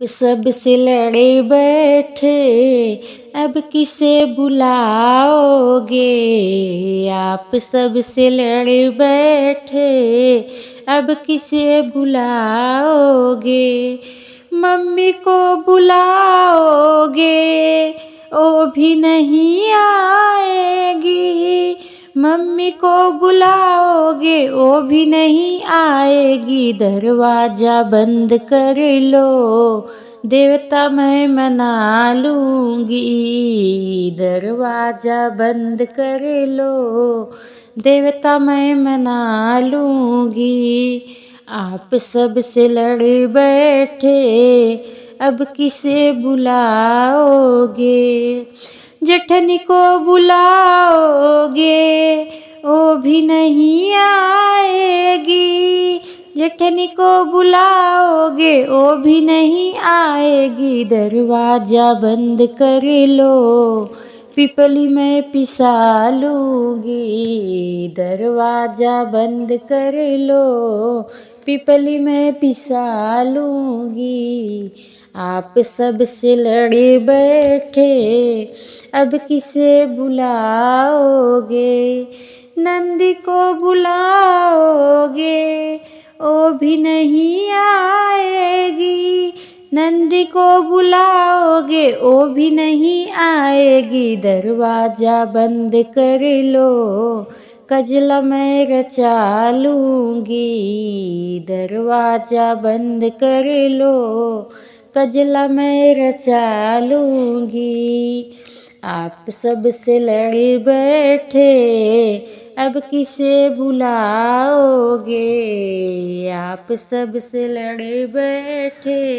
सबसे लड़े बैठे अब किसे बुलाओगे। आप सबसे लड़े बैठे अब किसे बुलाओगे। मम्मी को बुलाओगे वो भी नहीं आएगी। मम्मी को बुलाओगे वो भी नहीं आएगी। दरवाजा बंद कर लो देवता मैं मना लूँगी। दरवाजा बंद कर लो देवता मैं मना लूँगी। आप सबसे लड़ बैठे अब किसे बुलाओगे। जेठनी को बुलाओगे वो भी नहीं आएगी। जेठनी को बुलाओगे वो भी नहीं आएगी। दरवाजा बंद कर लो पिपली में पिसा लूँगी। दरवाजा बंद कर लो पिपली में पिसा लूँगी। आप सबसे लड़े बैठे अब किसे बुलाओगे। नंदी को बुलाओगे वो भी नहीं आएगी। नंदी को बुलाओगे वो भी नहीं आएगी। दरवाजा बंद कर लो कजला मैं रचा लूँगी। दरवाजा बंद कर लो कजला मैं रचा लूँगी। आप सबसे लड़ बैठे अब किसे बुलाओगे। आप सबसे लड़ बैठे